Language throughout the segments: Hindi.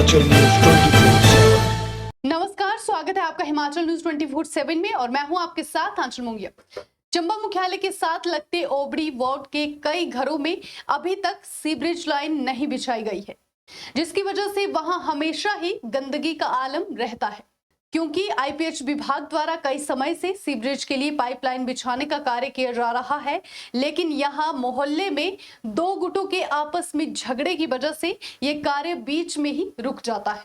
हिमाचल न्यूज 24/7। नमस्कार, स्वागत है आपका हिमाचल न्यूज 24/7 में और मैं हूं आपके साथ आंचल मुंगिया। चंबा मुख्यालय के साथ लगते ओबड़ी वार्ड के कई घरों में अभी तक सीवरेज लाइन नहीं बिछाई गई है, जिसकी वजह से वहां हमेशा ही गंदगी का आलम रहता है। क्योंकि आईपीएच विभाग द्वारा कई समय से सीवरेज के लिए पाइपलाइन बिछाने का कार्य किया जा रहा है, लेकिन यहां मोहल्ले में दो गुटों के आपस में झगड़े की वजह से ये कार्य बीच में ही रुक जाता है।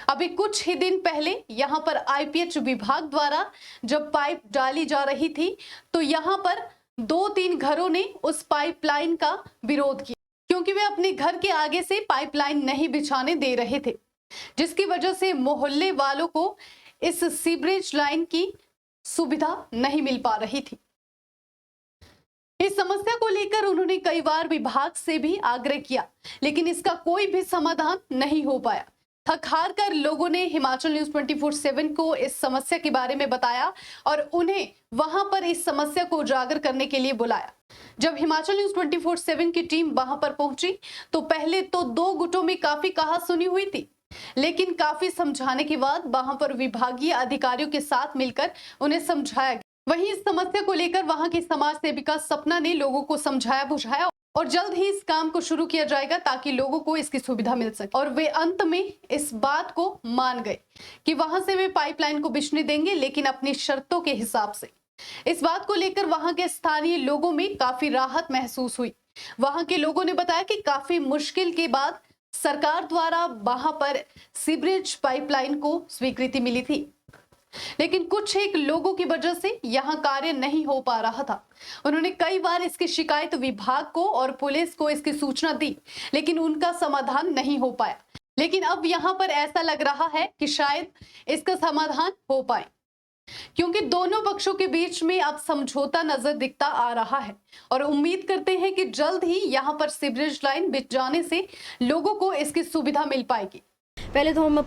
अभी कुछ ही दिन पहले यहां पर आईपीएच विभाग द्वारा जब पाइप डाली जा रही थी, तो यहां पर 2-3 घरों ने उस पाइपलाइन का विरोध किया, क्योंकि वे अपने घर के आगे से पाइपलाइन नहीं बिछाने दे रहे थे, जिसकी वजह से मोहल्ले वालों को इस सीवरेज लाइन की सुविधा नहीं मिल पा रही थी। इस समस्या को लेकर उन्होंने कई बार विभाग से भी आग्रह किया, लेकिन इसका कोई भी समाधान नहीं हो पाया। थक हार कर लोगों ने हिमाचल न्यूज 24/7 को इस समस्या के बारे में बताया और उन्हें वहां पर इस समस्या को उजागर करने के लिए बुलाया। जब हिमाचल न्यूज 24/7 की टीम वहां पर पहुंची, तो पहले तो दो गुटों में काफी कहासुनी हुई थी, लेकिन काफी समझाने के बाद वहां पर विभागीय अधिकारियों के साथ मिलकर उन्हें समझाया गया। वहीं इस समस्या को लेकर वहां की समाज सेविका सपना ने लोगों को समझाया बुझाया और जल्द ही इस काम को शुरू किया जाएगा ताकि लोगों को इसकी सुविधा मिल सके। और वे अंत में इस बात को मान गए कि वहां से वे पाइपलाइन को बिछने देंगे, लेकिन अपनी शर्तों के हिसाब से। इस बात को लेकर वहां के स्थानीय लोगों में काफी राहत महसूस हुई। वहां के लोगों ने बताया कि काफी मुश्किल के बाद सरकार द्वारा वहां पर सीवरेज पाइपलाइन को स्वीकृति मिली थी, लेकिन कुछ एक लोगों की वजह से यहां कार्य नहीं हो पा रहा था। उन्होंने कई बार इसकी शिकायत विभाग को और पुलिस को इसकी सूचना दी, लेकिन उनका समाधान नहीं हो पाया। लेकिन अब यहां पर ऐसा लग रहा है कि शायद इसका समाधान हो पाए, क्योंकि दोनों पक्षों के बीच में अब समझौता नजर दिखता आ रहा है और उम्मीद करते हैं कि जल्द ही यहां पर सीवरेज लाइन बिछ जाने से लोगों को इसकी सुविधा मिल पाएगी। पहले तो हम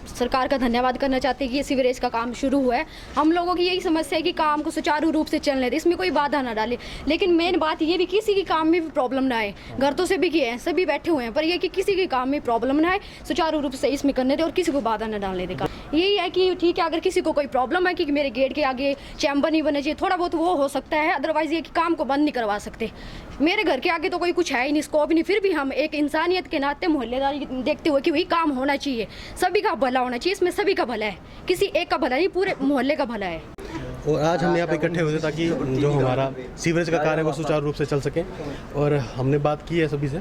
सरकार का धन्यवाद करना चाहते हैं कि ये सीवरेज का काम शुरू हुआ है। हम लोगों की यही समस्या है कि काम को सुचारू रूप से चलने दे, इसमें कोई बाधा ना डाले। लेकिन मेन बात ये भी किसी के काम में भी प्रॉब्लम ना आए। घर तो सभी किए हैं, सभी बैठे हुए हैं, पर ये कि किसी के काम में प्रॉब्लम ना आए, सुचारू रूप से इसमें करने दे और किसी को बाधा ना डालने देगा। यही है कि ठीक है, अगर किसी को कोई प्रॉब्लम है कि मेरे गेट के आगे चैम्बर नहीं बने चाहिए, थोड़ा बहुत वो हो सकता है, अदरवाइज ये कि काम को बंद नहीं करवा सकते। मेरे घर के आगे तो कोई कुछ है ही नहीं, स्कोप नहीं, फिर भी हम एक इंसानियत के नाते मोहल्लेदारी देखते हुए कि वही काम होना चाहिए, सभी का भला होना चाहिए। इसमें सभी का भला है, किसी एक का भला नहीं, पूरे मोहल्ले का भला है। और आज हम यहाँ पे इकट्ठे हुए थे ताकि जो हमारा सीवरेज का कार्य है वो सुचारू रूप से चल सके। और हमने बात की है सभी से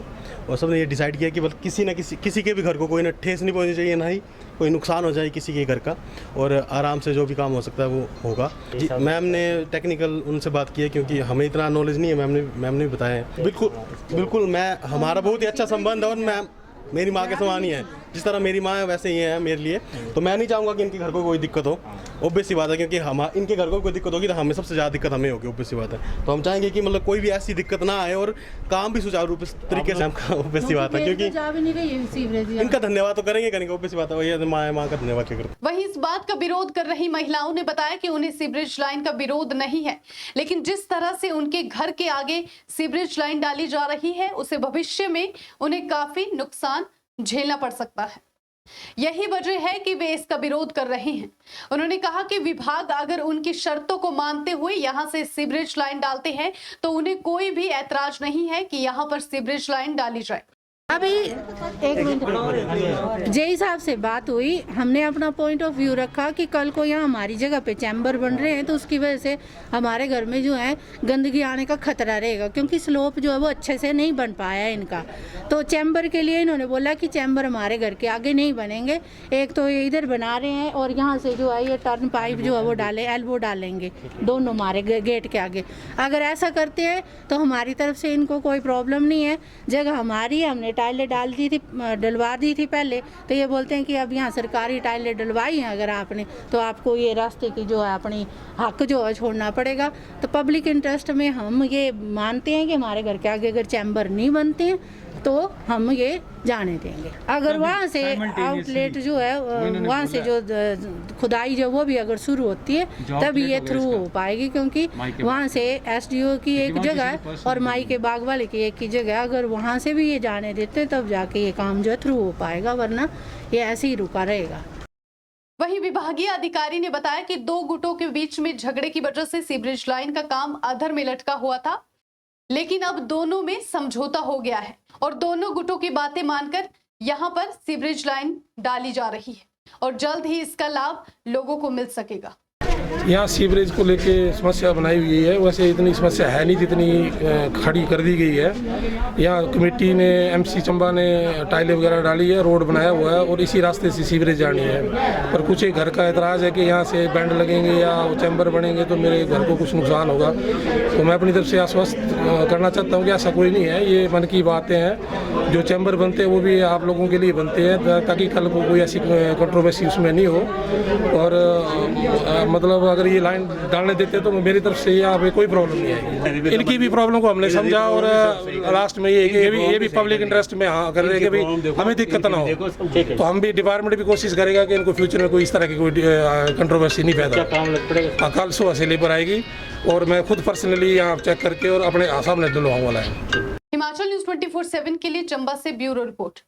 और सबने ये डिसाइड किया कि किसी न किसी के भी घर को कोई ना ठेस नहीं पहुँचनी चाहिए, ना ही कोई नुकसान हो जाए किसी के घर का, और आराम से जो भी काम हो सकता है वो होगा। जी, मैम ने टेक्निकल उनसे बात की है, क्योंकि हमें इतना नॉलेज नहीं है, मैम ने भी बताया है। बिल्कुल मैं हमारा बहुत ही अच्छा संबंध है और मैम मेरी माँ के समान ही है। जिस तरह मेरी माँ है वैसे ही है मेरे लिए, तो मैं नहीं चाहूँगा कि इनके घर को कोई दिक्कत हो। ऑब्वियस सी बात है, क्योंकि हम इनके घर को कोई दिक्कत होगी तो हमें सबसे ज़्यादा दिक्कत हमें होगी, ऑब्वियस सी बात है। तो हम चाहेंगे कि मतलब कोई भी ऐसी दिक्कत ना आए और काम भी सुचारू रूप तरीके से, ऑब्वियस सी बात है, क्योंकि इनका धन्यवाद तो करेंगे, ऑब्वियस सी बात है, वही माँ का धन्यवाद करें। वहीं इस बात का विरोध कर रही महिलाओं ने बताया कि उन्हें सीवरेज लाइन का विरोध नहीं है, लेकिन जिस तरह से उनके घर के आगे सीवरेज लाइन डाली जा रही है, उसे भविष्य में उन्हें काफी नुकसान झेलना पड़ सकता है। यही वजह है कि वे इसका विरोध कर रहे हैं। उन्होंने कहा कि विभाग अगर उनकी शर्तों को मानते हुए यहां से सीवरेज लाइन डालते हैं, तो उन्हें कोई भी ऐतराज नहीं है कि यहां पर सीवरेज लाइन डाली जाए। अभी एक मिनट, जेई साहब से बात हुई, हमने अपना पॉइंट ऑफ व्यू रखा कि कल को यहाँ हमारी जगह पे चैम्बर बन रहे हैं, तो उसकी वजह से हमारे घर में जो है गंदगी आने का खतरा रहेगा, क्योंकि स्लोप जो है वो अच्छे से नहीं बन पाया है इनका। तो चैम्बर के लिए इन्होंने बोला कि चैम्बर हमारे घर के आगे नहीं बनेंगे, एक तो ये इधर बना रहे हैं और यहाँ से जो है ये टर्न पाइप जो है वो एल्बो डालेंगे दोनों हमारे गेट के आगे। अगर ऐसा करते हैं तो हमारी तरफ से इनको कोई प्रॉब्लम नहीं है, जगह हमारी है, हमने टाइलें डलवा दी थी पहले, तो ये बोलते हैं कि अब यहाँ सरकारी टाइलें डलवाई हैं अगर आपने, तो आपको ये रास्ते की जो है अपनी हक जो है छोड़ना पड़ेगा। तो पब्लिक इंटरेस्ट में हम ये मानते हैं कि हमारे घर के आगे अगर चैम्बर नहीं बनते हैं तो हम ये जाने देंगे। अगर वहाँ से आउटलेट जो है वहाँ से जो खुदाई जो वो भी अगर शुरू होती है तब ये थ्रू हो पाएगी, क्योंकि वहाँ से एसडीओ की एक जगह है और माई के बाग वाले की एक ही जगह है। अगर वहाँ से भी ये जाने देते हैं तब जाके ये काम जो है थ्रू हो पाएगा, वरना ये ऐसे ही रुका रहेगा। वहीं विभागीय अधिकारी ने बताया कि दो गुटों के बीच में झगड़े की वजह से सीवरेज लाइन का काम अधर में लटका हुआ था, लेकिन अब दोनों में समझौता हो गया है और दोनों गुटों की बातें मानकर यहां पर सीवरेज लाइन डाली जा रही है और जल्द ही इसका लाभ लोगों को मिल सकेगा। यहाँ सीवरेज को लेके समस्या बनाई हुई है, वैसे इतनी समस्या है नहीं जितनी खड़ी कर दी गई है। यहाँ कमेटी ने एमसी चंबा ने टाइलें वगैरह डाली है, रोड बनाया हुआ है और इसी रास्ते से सीवरेज जानी है। पर कुछ एक घर का एतराज़ है कि यहाँ से बैंड लगेंगे या चैम्बर बनेंगे तो मेरे घर को कुछ नुकसान होगा। तो मैं अपनी तरफ से आश्वस्त करना चाहता हूँ कि ऐसा कोई नहीं है, ये मन की बातें हैं। जो चैम्बर बनते हैं वो भी आप लोगों के लिए बनते हैं ताकि कल को कोई ऐसी कंट्रोवर्सी उसमें नहीं हो। और मतलब अगर ये लाइन डालने देते तो मेरी तरफ से यहाँ पे कोई प्रॉब्लम नहीं है। इनकी भी प्रॉब्लम को हमने समझा और लास्ट में ये भी पब्लिक इंटरेस्ट में हाँ कर रहे हैं कि भाई हमें दिक्कत ना हो। तो हम भी डिपार्टमेंट भी कोशिश करेगा कि इनको फ्यूचर में कोई इस तरह की कोई कंट्रोवर्सी नहीं पैदा। कल सुबह से लेबर आएगी और मैं खुद पर्सनली यहाँ चेक करके और अपने सामने दिलवाऊंगा। हिमाचल न्यूज़ 24/7 के लिए चंबा से ब्यूरो रिपोर्ट।